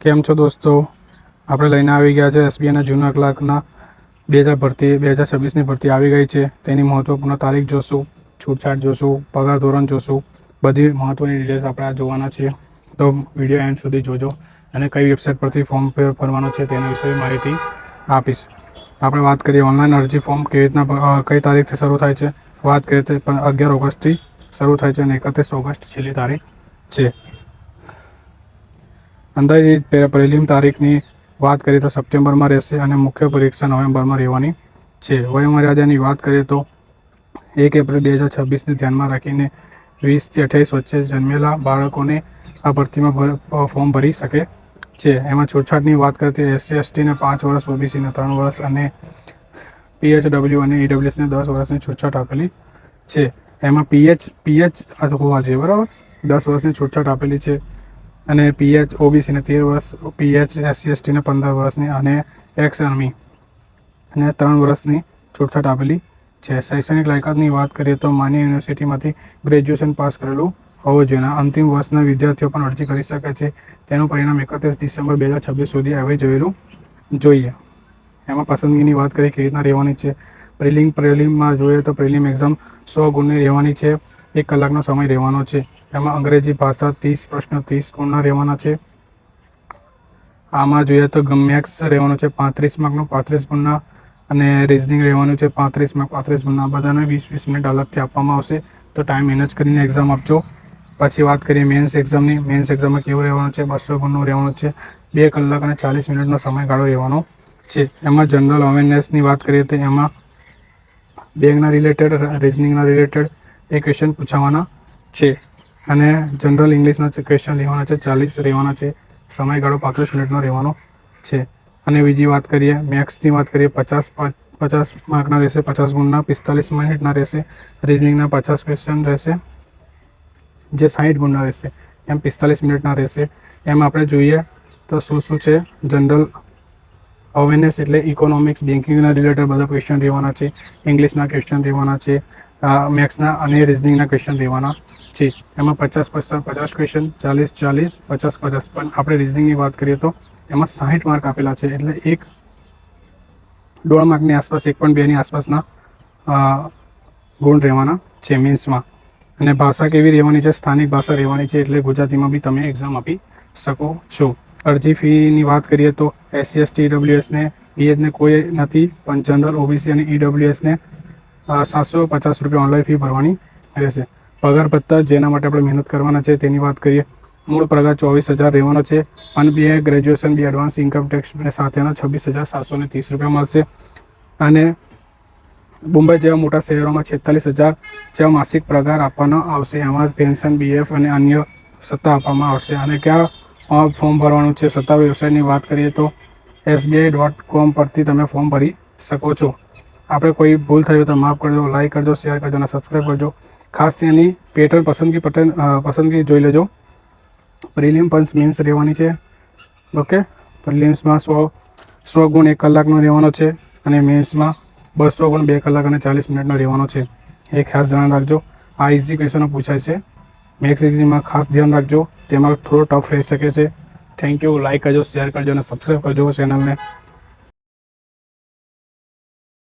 કેમ છો દોસ્તો? આપણે લઈને આવી ગયા છે એસબીઆઈના જૂના ક્લાર્કના 2026ની ભરતી આવી ગઈ છે. તેની મહત્વપૂર્ણ તારીખ જોશું, છૂટછાટ જોશું, પગાર ધોરણ જોશું, બધી મહત્વની ડિટેલ્સ આપણે આ જોવાના છીએ. તો વિડીયો એન્ડ સુધી જોજો અને કઈ વેબસાઇટ પરથી ફોર્મ ભરવાનો છે તેના વિશે માહિતી આપીશ. આપણે વાત કરીએ ઓનલાઈન અરજી ફોર્મ કેવી રીતના કઈ તારીખથી શરૂ થાય છે. વાત કરીએ તો 11 ઓગસ્ટથી શરૂ થાય છે અને 31 ઓગસ્ટ છેલ્લી તારીખ છે. અંદાજિત પ્રિલિમ તારીખની વાત કરીએ તો સપ્ટેમ્બરમાં રહેશે અને મુખ્ય પરીક્ષા નવેમ્બરમાં રહેવાની છે. વયમર્યાદાની વાત કરીએ તો 1 એપ્રિલ 2026ને ધ્યાનમાં રાખીને 20 થી 28 વચ્ચે જન્મેલા બાળકોને આ ભરતીમાં ફોર્મ ભરી શકે છે. એમાં છૂટછાટની વાત કરીએ તો SC STને 5 વર્ષ, OBCને 3 વર્ષ અને PHW અને EWSને 10 વર્ષની છૂટછાટ આપેલી છે. એમાં PH હોવા જોઈએ, બરાબર, 10 વર્ષની છૂટછાટ આપેલી છે અને PH OBCને 13 વર્ષ, PH SC STને 15 વર્ષની અને એક્સ આર્મી ને 3 વર્ષની છૂટછાટ આપેલી છે. શૈક્ષણિક લાયકાતની વાત કરીએ તો માન્ય યુનિવર્સિટીમાંથી ગ્રેજ્યુએશન પાસ કરેલું હોવું જોઈએ. અંતિમ વર્ષના વિદ્યાર્થીઓ પણ અરજી કરી શકે છે. તેનું પરિણામ 31 ડિસેમ્બર 2026 સુધી આવી જવેલું જોઈએ. એમાં પસંદગીની વાત કરીએ કેવી રીતના રહેવાની છે. પ્રિલિમમાં જોઈએ તો પ્રિલિમ એક્ઝામ 100 ગુણની રહેવાની છે. 1 કલાકનો સમય રહેવાનો છે. એમાં અંગ્રેજી ભાષા 30 પ્રશ્ન 30 ગુણના રહેવાના છે. આમાં જોઈએ તો મેથ્સ રહેવાનું છે 35 માર્કનું 35 ગુણના અને રિઝનિંગ રહેવાનું છે 35 માર્ક 35 ગુણના. બધાને 20-20 મિનિટ અલગથી આપવામાં આવશે, તો ટાઈમ મેનેજ કરીને એક્ઝામ આપજો. પછી વાત કરીએ મેન્સ એક્ઝામની. મેન્સ એક્ઝામમાં કેવું રહેવાનું છે, 200 ગુણનું રહેવાનું છે. 2 કલાક અને 40 મિનિટનો સમયગાળો રહેવાનો છે. એમાં જનરલ અવેરનેસની વાત કરીએ તો એમાં બેંકના રિલેટેડ, રિઝનિંગના રિલેટેડ એ ક્વેશ્ચન પૂછાવાના છે અને જનરલ ઇંગ્લિશના ક્વેશ્ચન રહેવાના છે, 40 રહેવાના છે. સમયગાળો 35 મિનિટનો રહેવાનો છે. અને બીજી વાત કરીએ મેથ્સની વાત કરીએ 50 માર્કના રહેશે, 50 ગુણના, 45 મિનિટના રહેશે. રિઝનિંગના 50 ક્વેશ્ચન રહેશે જે 60 ગુણના રહેશે, એમ 45 મિનિટના રહેશે. એમ આપણે જોઈએ તો શું છે, જનરલ અવેરનેસ એટલે ઇકોનોમિક્સ, બેન્કિંગના રિલેટેડ બધા ક્વેશ્ચન રહેવાના છે. ઇંગ્લિશના ક્વેશ્ચન રહેવાના છે, મેથ્સના અને રિઝનિંગના ક્વેશ્ચન રહેવાના છે. એમાં 50 ક્વેશ્ચન, 40 50 પણ આપણે રિઝનિંગની વાત કરીએ તો એમાં 60 માર્ક આપેલા છે, એટલે 1.5 માર્કની આસપાસ, 1.2ની આસપાસના ગુણ રહેવાના છે મીન્સમાં. અને ભાષા કેવી રહેવાની છે, સ્થાનિક ભાષા રહેવાની છે, એટલે ગુજરાતીમાં બી તમે એક્ઝામ આપી શકો છો. અરજી ફીની વાત કરીએ તો SC ST EWSને PHને કોઈ નથી, પણ જનરલ OBC અને EWSને 750 રૂપિયા ઓનલાઈન ફી ભરવાની રહેશે. પગાર ભથ્થા જેના માટે આપણે મહેનત કરવાના છે તેની વાત કરીએ. મૂળ પગાર 24,000 રહેવાનો છે અને બે ગ્રેજ્યુએશન, બે એડવાન્સ ઇન્કમ ટેક્સ સાથેના 26,730 રૂપિયા મળશે. અને મુંબઈ જેવા મોટા શહેરોમાં 46,000 જેવા માસિક પગાર આપવાનો આવશે. એમાં પેન્શન, BF અને અન્ય સત્તા આપવામાં આવશે. અને ક્યાં ફોર્મ ભરવાનું છે, સત્તા વેબસાઇટની વાત કરીએ તો SBI.com પરથી તમે ફોર્મ ભરી શકો છો. આપણે કોઈ ભૂલ થઈ હોય તો માફ કરજો, લાઈક કરજો, શેર કરજો અને સબસ્ક્રાઈબ કરજો. ખાસ તેની પેટર્ન પસંદગી જોઈ લેજો. પ્રિલિમ પણ મેન્સ રહેવાની છે. ઓકે, પ્રિલિમ્સમાં 100 ગુણ 1 કલાકનો રહેવાનો છે અને મેન્સમાં 200 ગુણ 2 કલાક અને 40 મિનિટનો રહેવાનો છે. એ ખાસ ધ્યાન રાખજો. આ ઇઝી ક્વેશ્ચનો પૂછાય છે. મેથ્સ એક્ઝામમાં ખાસ ધ્યાન રાખજો, તેમાં થોડો ટફ રહી શકે છે. Thank you. લાઈક કરજો, શેર કરજો અને સબસ્ક્રાઈબ કરજો ચેનલને.